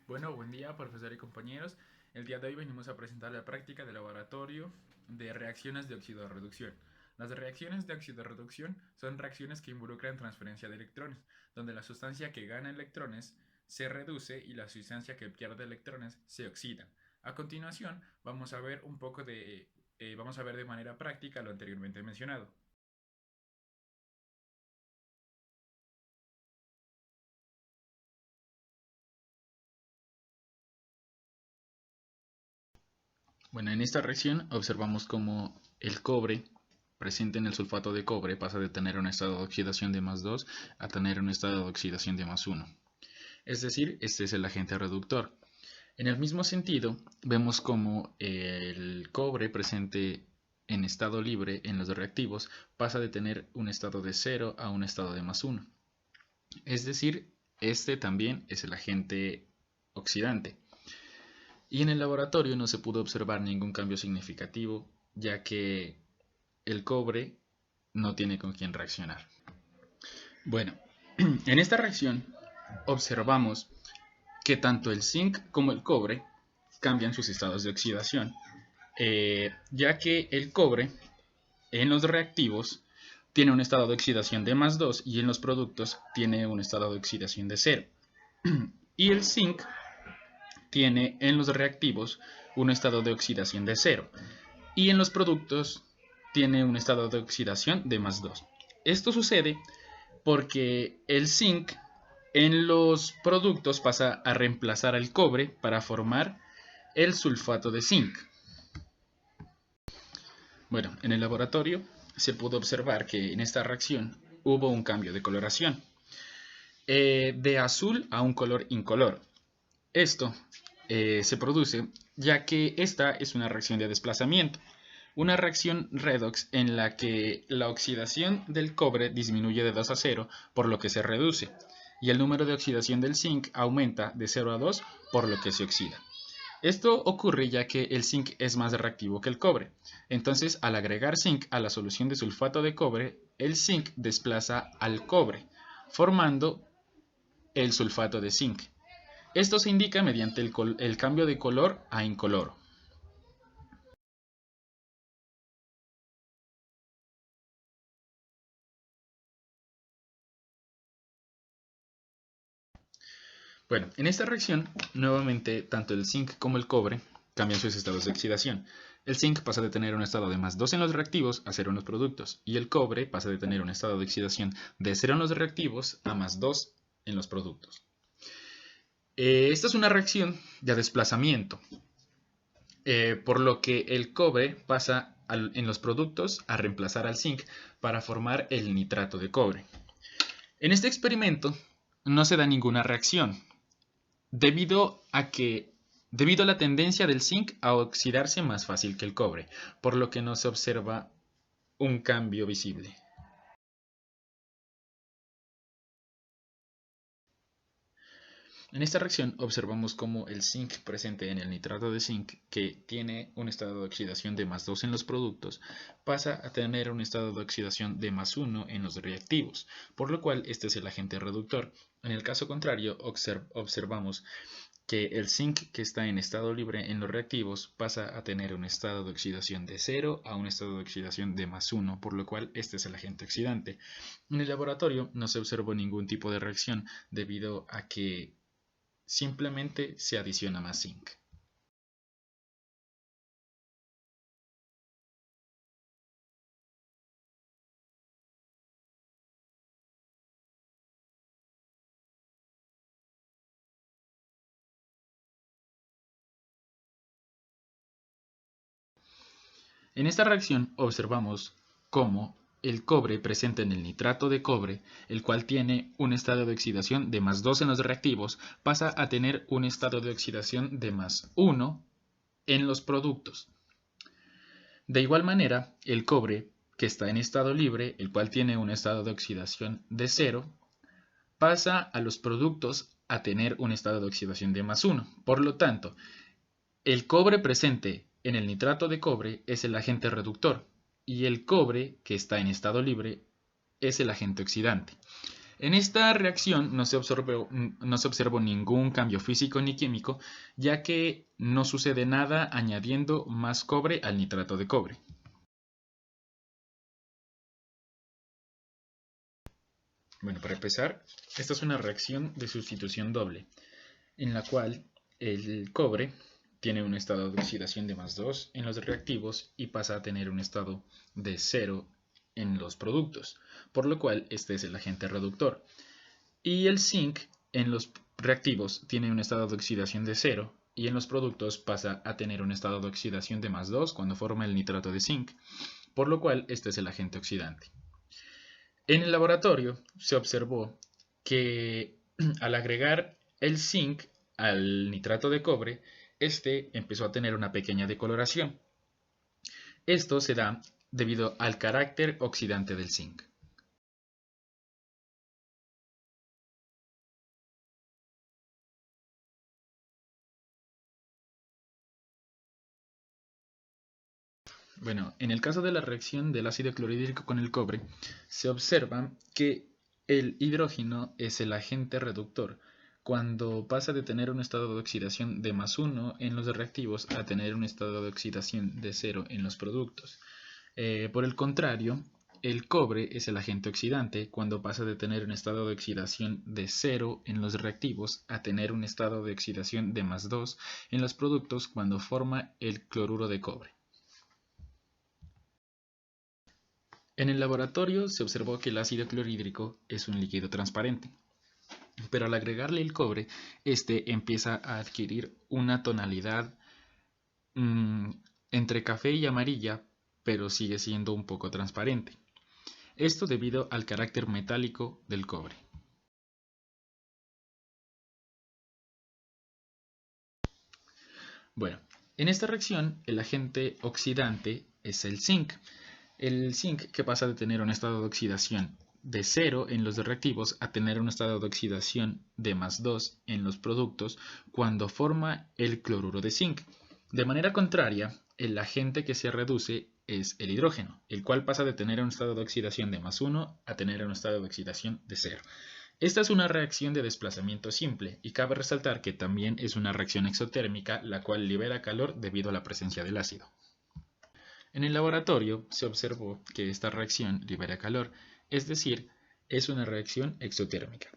Bueno, buen día, profesor y compañeros. El día de hoy venimos a presentar la práctica de laboratorio de reacciones de oxidorreducción. Las reacciones de oxidorreducción son reacciones que involucran transferencia de electrones, donde la sustancia que gana electrones se reduce y la sustancia que pierde electrones se oxida. A continuación, vamos a ver de manera práctica lo anteriormente mencionado. Bueno, en esta reacción observamos cómo el cobre presente en el sulfato de cobre pasa de tener un estado de oxidación de +2 a tener un estado de oxidación de +1. Es decir, este es el agente reductor. En el mismo sentido, vemos cómo el cobre presente en estado libre en los reactivos pasa de tener un estado de 0 a un estado de +1. Es decir, este también es el agente oxidante. Y en el laboratorio no se pudo observar ningún cambio significativo, ya que el cobre no tiene con quién reaccionar. Bueno, en esta reacción observamos que tanto el zinc como el cobre cambian sus estados de oxidación, ya que el cobre en los reactivos tiene un estado de oxidación de +2 y en los productos tiene un estado de oxidación de 0. Y el zinc tiene en los reactivos un estado de oxidación de 0 y en los productos tiene un estado de oxidación de +2. Esto sucede porque el zinc en los productos pasa a reemplazar al cobre para formar el sulfato de zinc. Bueno, en el laboratorio se pudo observar que en esta reacción hubo un cambio de coloración, de azul a un color incoloro. Esto se produce ya que esta es una reacción de desplazamiento, una reacción redox en la que la oxidación del cobre disminuye de 2 a 0, por lo que se reduce, y el número de oxidación del zinc aumenta de 0 a 2, por lo que se oxida. Esto ocurre ya que el zinc es más reactivo que el cobre. Entonces, al agregar zinc a la solución de sulfato de cobre, el zinc desplaza al cobre, formando el sulfato de zinc. Esto se indica mediante el cambio de color a incoloro. Bueno, en esta reacción, nuevamente, tanto el zinc como el cobre cambian sus estados de oxidación. El zinc pasa de tener un estado de +2 en los reactivos a 0 en los productos, y el cobre pasa de tener un estado de oxidación de 0 en los reactivos a +2 en los productos. Esta es una reacción de desplazamiento, por lo que el cobre pasa en los productos a reemplazar al zinc para formar el nitrato de cobre. En este experimento no se da ninguna reacción, debido a la tendencia del zinc a oxidarse más fácil que el cobre, por lo que no se observa un cambio visible. En esta reacción observamos cómo el zinc presente en el nitrato de zinc, que tiene un estado de oxidación de +2 en los productos, pasa a tener un estado de oxidación de +1 en los reactivos, por lo cual este es el agente reductor. En el caso contrario, observamos que el zinc que está en estado libre en los reactivos pasa a tener un estado de oxidación de 0 a un estado de oxidación de +1, por lo cual este es el agente oxidante. En el laboratorio no se observó ningún tipo de reacción debido a que simplemente se adiciona más zinc. En esta reacción observamos cómo el cobre presente en el nitrato de cobre, el cual tiene un estado de oxidación de +2 en los reactivos, pasa a tener un estado de oxidación de +1 en los productos. De igual manera, el cobre, que está en estado libre, el cual tiene un estado de oxidación de 0, pasa a los productos a tener un estado de oxidación de +1. Por lo tanto, el cobre presente en el nitrato de cobre es el agente reductor y el cobre, que está en estado libre, es el agente oxidante. En esta reacción no se observó ningún cambio físico ni químico, ya que no sucede nada añadiendo más cobre al nitrato de cobre. Bueno, para empezar, esta es una reacción de sustitución doble, en la cual el cobre tiene un estado de oxidación de +2 en los reactivos y pasa a tener un estado de 0 en los productos, por lo cual este es el agente reductor. Y el zinc en los reactivos tiene un estado de oxidación de 0 y en los productos pasa a tener un estado de oxidación de +2 cuando forma el nitrato de zinc, por lo cual este es el agente oxidante. En el laboratorio se observó que al agregar el zinc al nitrato de cobre, este empezó a tener una pequeña decoloración. Esto se da debido al carácter oxidante del zinc. Bueno, en el caso de la reacción del ácido clorhídrico con el cobre, se observa que el hidrógeno es el agente reductor, cuando pasa de tener un estado de oxidación de +1 en los reactivos a tener un estado de oxidación de 0 en los productos. Por el contrario, el cobre es el agente oxidante cuando pasa de tener un estado de oxidación de 0 en los reactivos a tener un estado de oxidación de +2 en los productos cuando forma el cloruro de cobre. En el laboratorio se observó que el ácido clorhídrico es un líquido transparente, pero al agregarle el cobre, este empieza a adquirir una tonalidad entre café y amarilla, pero sigue siendo un poco transparente. Esto debido al carácter metálico del cobre. Bueno, en esta reacción el agente oxidante es el zinc. El zinc que pasa de tener un estado de oxidación de 0 en los reactivos a tener un estado de oxidación de +2 en los productos cuando forma el cloruro de zinc. De manera contraria, el agente que se reduce es el hidrógeno, el cual pasa de tener un estado de oxidación de +1 a tener un estado de oxidación de 0. Esta es una reacción de desplazamiento simple y cabe resaltar que también es una reacción exotérmica, la cual libera calor debido a la presencia del ácido. En el laboratorio se observó que esta reacción libera calor, es decir, es una reacción exotérmica.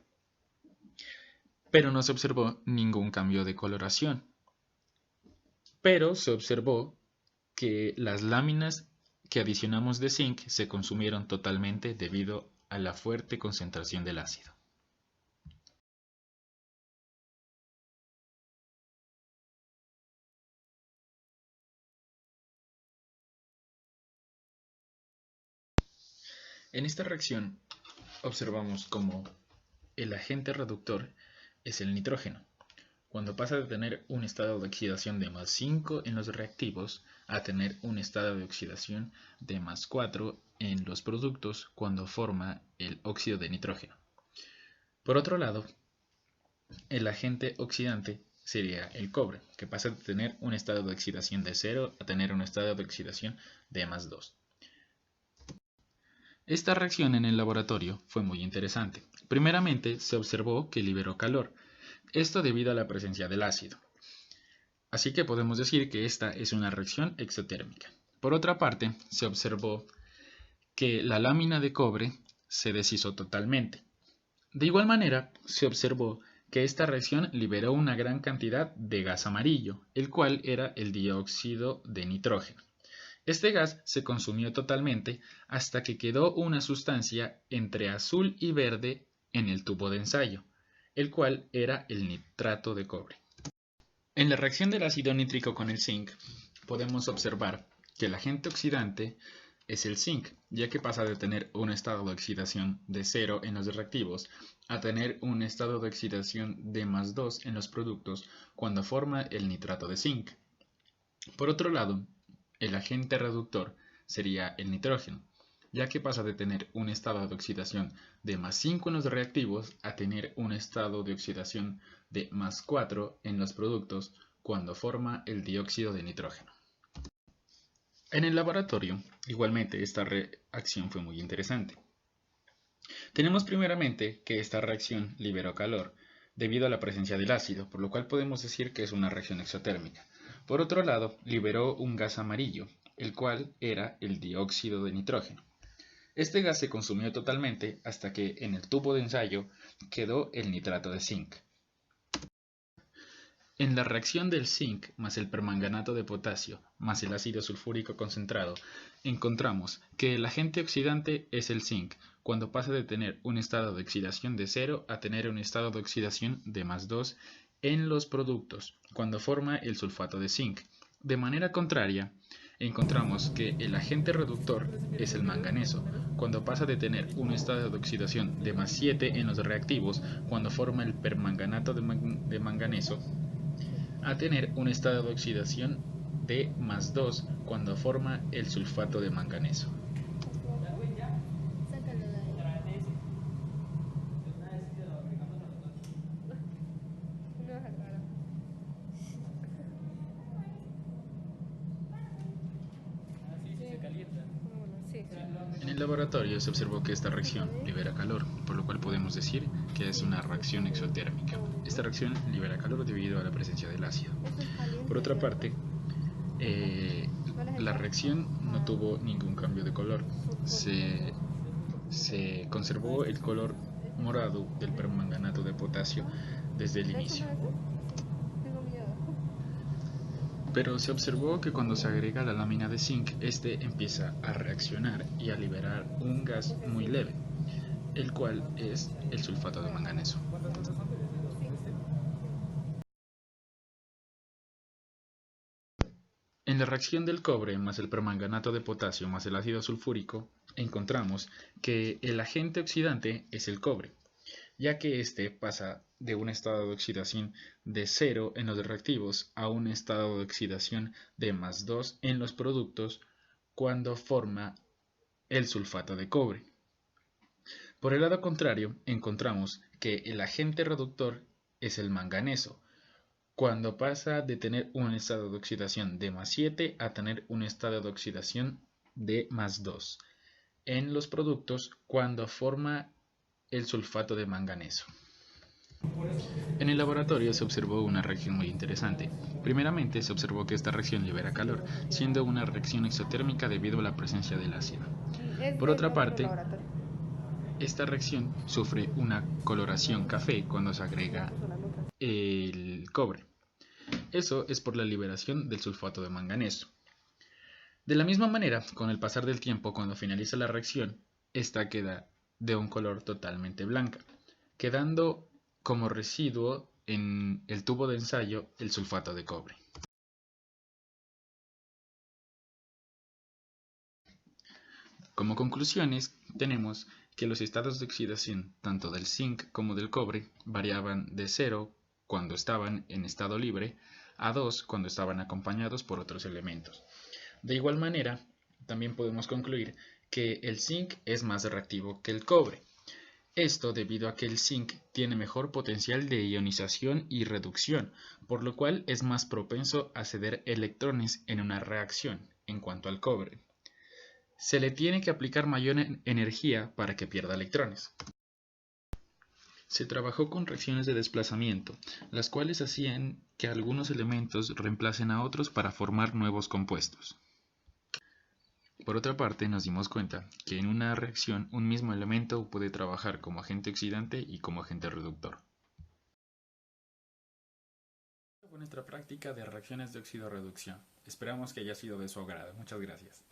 Pero no se observó ningún cambio de coloración. Pero se observó que las láminas que adicionamos de zinc se consumieron totalmente debido a la fuerte concentración del ácido. En esta reacción observamos cómo el agente reductor es el nitrógeno. Cuando pasa de tener un estado de oxidación de +5 en los reactivos a tener un estado de oxidación de +4 en los productos cuando forma el óxido de nitrógeno. Por otro lado, el agente oxidante sería el cobre, que pasa de tener un estado de oxidación de 0 a tener un estado de oxidación de +2. Esta reacción en el laboratorio fue muy interesante. Primeramente, se observó que liberó calor, esto debido a la presencia del ácido. Así que podemos decir que esta es una reacción exotérmica. Por otra parte, se observó que la lámina de cobre se deshizo totalmente. De igual manera, se observó que esta reacción liberó una gran cantidad de gas amarillo, el cual era el dióxido de nitrógeno. Este gas se consumió totalmente hasta que quedó una sustancia entre azul y verde en el tubo de ensayo, el cual era el nitrato de cobre. En la reacción del ácido nítrico con el zinc, podemos observar que el agente oxidante es el zinc, ya que pasa de tener un estado de oxidación de 0 en los reactivos a tener un estado de oxidación de +2 en los productos cuando forma el nitrato de zinc. Por otro lado, el agente reductor sería el nitrógeno, ya que pasa de tener un estado de oxidación de +5 en los reactivos a tener un estado de oxidación de +4 en los productos cuando forma el dióxido de nitrógeno. En el laboratorio, igualmente, esta reacción fue muy interesante. Tenemos primeramente que esta reacción liberó calor debido a la presencia del ácido, por lo cual podemos decir que es una reacción exotérmica. Por otro lado, liberó un gas amarillo, el cual era el dióxido de nitrógeno. Este gas se consumió totalmente hasta que en el tubo de ensayo quedó el nitrato de zinc. En la reacción del zinc más el permanganato de potasio más el ácido sulfúrico concentrado, encontramos que el agente oxidante es el zinc, cuando pasa de tener un estado de oxidación de 0 a tener un estado de oxidación de +2 en los productos, cuando forma el sulfato de zinc. De manera contraria, encontramos que el agente reductor es el manganeso, cuando pasa de tener un estado de oxidación de +7 en los reactivos, cuando forma el permanganato de manganeso, a tener un estado de oxidación de +2 cuando forma el sulfato de manganeso. En el laboratorio se observó que esta reacción libera calor, por lo cual podemos decir que es una reacción exotérmica. Esta reacción libera calor debido a la presencia del ácido. Por otra parte, la reacción no tuvo ningún cambio de color. Se conservó el color morado del permanganato de potasio desde el inicio. Pero se observó que cuando se agrega la lámina de zinc, este empieza a reaccionar y a liberar un gas muy leve, el cual es el sulfato de manganeso. En la reacción del cobre más el permanganato de potasio más el ácido sulfúrico, encontramos que el agente oxidante es el cobre, ya que éste pasa de un estado de oxidación de 0 en los reactivos a un estado de oxidación de +2 en los productos cuando forma el sulfato de cobre. Por el lado contrario, encontramos que el agente reductor es el manganeso, cuando pasa de tener un estado de oxidación de +7 a tener un estado de oxidación de +2 en los productos cuando forma el sulfato de manganeso. En el laboratorio se observó una reacción muy interesante. Primeramente se observó que esta reacción libera calor, siendo una reacción exotérmica debido a la presencia del ácido. Por otra parte, esta reacción sufre una coloración café cuando se agrega el cobre. Eso es por la liberación del sulfato de manganeso. De la misma manera, con el pasar del tiempo, cuando finaliza la reacción, esta queda de un color totalmente blanca, quedando como residuo en el tubo de ensayo el sulfato de cobre. Como conclusiones, tenemos que los estados de oxidación tanto del zinc como del cobre variaban de 0 cuando estaban en estado libre a 2 cuando estaban acompañados por otros elementos. De igual manera, también podemos concluir que el zinc es más reactivo que el cobre. Esto debido a que el zinc tiene mejor potencial de ionización y reducción, por lo cual es más propenso a ceder electrones en una reacción en cuanto al cobre. Se le tiene que aplicar mayor energía para que pierda electrones. Se trabajó con reacciones de desplazamiento, las cuales hacían que algunos elementos reemplacen a otros para formar nuevos compuestos. Por otra parte, nos dimos cuenta que en una reacción un mismo elemento puede trabajar como agente oxidante y como agente reductor. Fue nuestra práctica de reacciones de oxidorreducción. Esperamos que haya sido de su agrado. Muchas gracias.